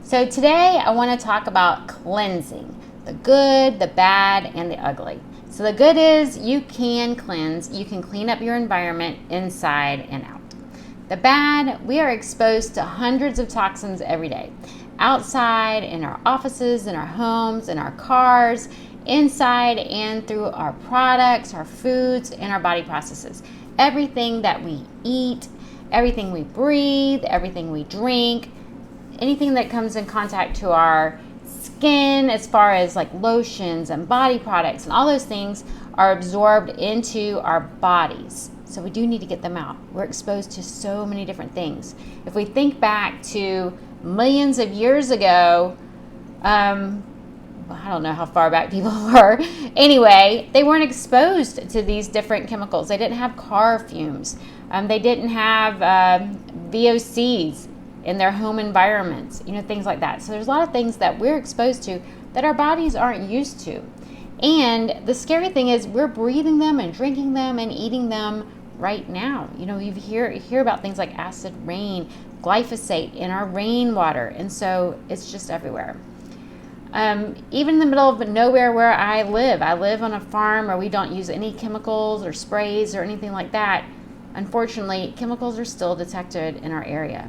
So today I want to talk about cleansing, the good, the bad, and the ugly. So the good is you can cleanse, you can clean up your environment inside and out. The bad, we are exposed to hundreds of toxins every day, outside, in our offices, in our homes, in our cars, inside and through our products, our foods, and our body processes. Everything that we eat, everything we breathe, everything we drink, anything that comes in contact to our skin, as far as like lotions and body products and all those things, are absorbed into our bodies. So we do need to get them out. We're exposed to so many different things. If we think back to millions of years ago, I don't know how far back people were. Anyway, they weren't exposed to these different chemicals. They didn't have car fumes. They didn't have VOCs in their home environments, things like that. So there's a lot of things that we're exposed to that our bodies aren't used to. And the scary thing is we're breathing them and drinking them and eating them right now. You hear about things like acid rain, glyphosate in our rainwater. And so it's just everywhere. Even in the middle of nowhere where I live on a farm where we don't use any chemicals or sprays or anything like that. Unfortunately, chemicals are still detected in our area.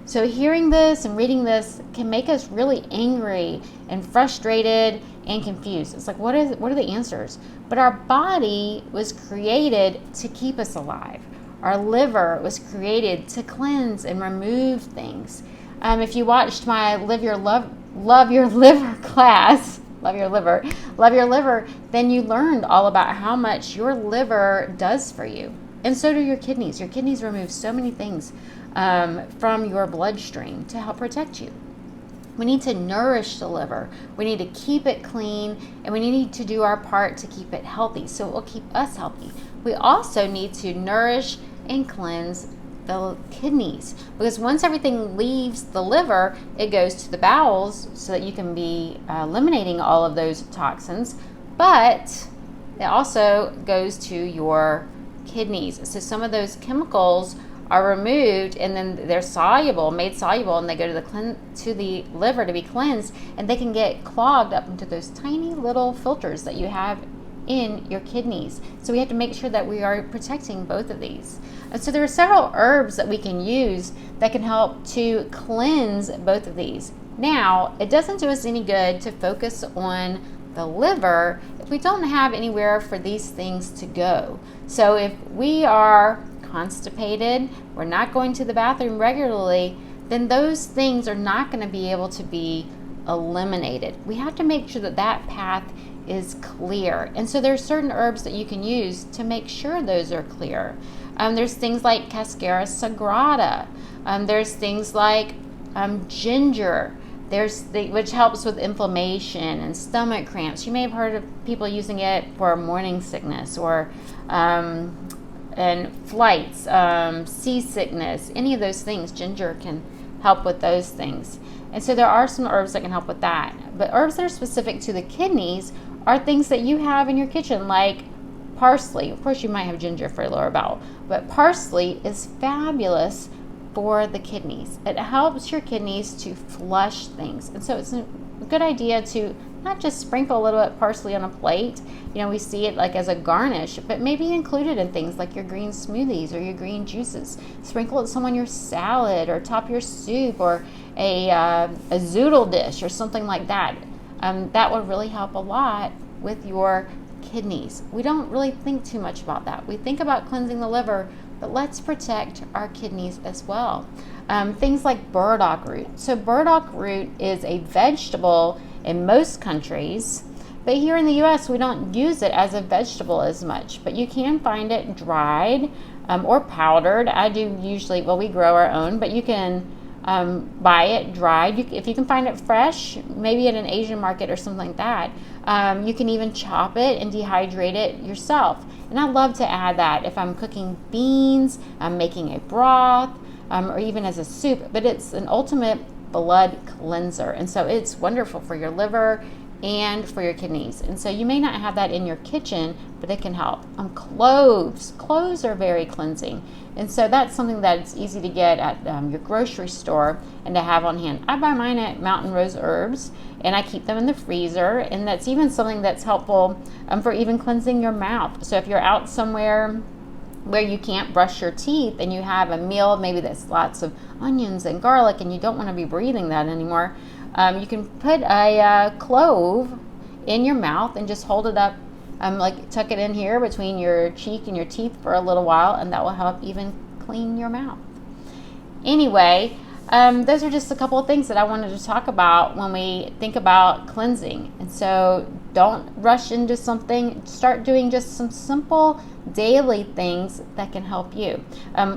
So hearing this and reading this can make us really angry and frustrated and confused. It's like, what are the answers? But our body was created to keep us alive. Our liver was created to cleanse and remove things. If you watched my Love Your Liver class, love your liver, then you learned all about how much your liver does for you. And so do your kidneys. Your kidneys remove so many things from your bloodstream to help protect you. We need to nourish the liver. We need to keep it clean, and we need to do our part to keep it healthy so it will keep us healthy. We also need to nourish and cleanse the kidneys, because once everything leaves the liver, it goes to the bowels so that you can be eliminating all of those toxins, but it also goes to your kidneys. So some of those chemicals are removed, and then they're made soluble, and they go to the liver to be cleansed, and they can get clogged up into those tiny little filters that you have in your kidneys. So we have to make sure that we are protecting both of these. And so there are several herbs that we can use that can help to cleanse both of these. Now, it doesn't do us any good to focus on the liver if we don't have anywhere for these things to go. So if we are constipated, we're not going to the bathroom regularly, then those things are not going to be able to be eliminated. We have to make sure that that path is clear. And so there's certain herbs that you can use to make sure those are clear. There's things like Cascara sagrada. There's things like ginger. Which helps with inflammation and stomach cramps. You may have heard of people using it for morning sickness or and flights, seasickness, any of those things. Ginger can help with those things. And so there are some herbs that can help with that. But herbs that are specific to the kidneys are things that you have in your kitchen, like parsley. Of course, you might have ginger for your lower bowel, but parsley is fabulous for the kidneys. It helps your kidneys to flush things. And so it's a good idea to not just sprinkle a little bit of parsley on a plate. We see it like as a garnish, but maybe include it in things like your green smoothies or your green juices. Sprinkle it some on your salad or top your soup or a zoodle dish or something like that. That would really help a lot with your kidneys. We don't really think too much about that. We think about cleansing the liver, but let's protect our kidneys as well. Things like burdock root. So burdock root is a vegetable in most countries, but here in the U.S. we don't use it as a vegetable as much, but you can find it dried or powdered. I do usually, we grow our own, but you can buy it dried. If you can find it fresh, maybe at an Asian market or something like that, you can even chop it and dehydrate it yourself. And I love to add that if I'm cooking beans, I'm making a broth, or even as a soup. But it's an ultimate blood cleanser, and so it's wonderful for your liver and for your kidneys. And so you may not have that in your kitchen, but it can help. Cloves are very cleansing. And so that's something that's easy to get at your grocery store and to have on hand. I buy mine at Mountain Rose Herbs, and I keep them in the freezer. And that's even something that's helpful for even cleansing your mouth. So if you're out somewhere where you can't brush your teeth and you have a meal, maybe that's lots of onions and garlic, and you don't want to be breathing that anymore, you can put a clove in your mouth and just hold it up, like tuck it in here between your cheek and your teeth for a little while, and that will help even clean your mouth. Anyway, those are just a couple of things that I wanted to talk about when we think about cleansing. And so don't rush into something. Start doing just some simple daily things that can help you.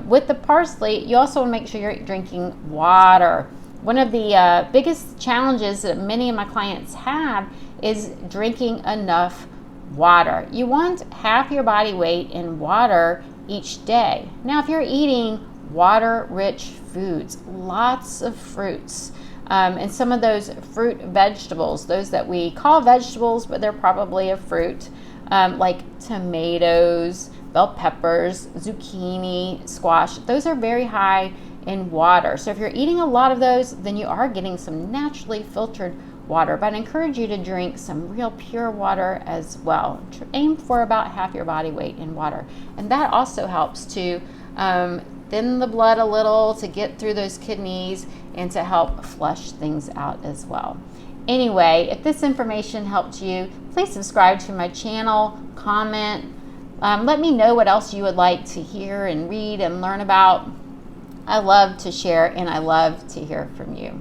With the parsley, you also want to make sure you're drinking water. One of the biggest challenges that many of my clients have is drinking enough water. You want half your body weight in water each day. Now, if you're eating water-rich foods, lots of fruits, and some of those fruit vegetables, those that we call vegetables, but they're probably a fruit, like tomatoes, bell peppers, zucchini, squash, those are very high in water. So if you're eating a lot of those, then you are getting some naturally filtered water. But I encourage you to drink some real pure water as well. Aim for about half your body weight in water. And that also helps to thin the blood a little, to get through those kidneys, and to help flush things out as well. Anyway, if this information helped you, please subscribe to my channel, comment, let me know what else you would like to hear and read and learn about. I love to share, and I love to hear from you.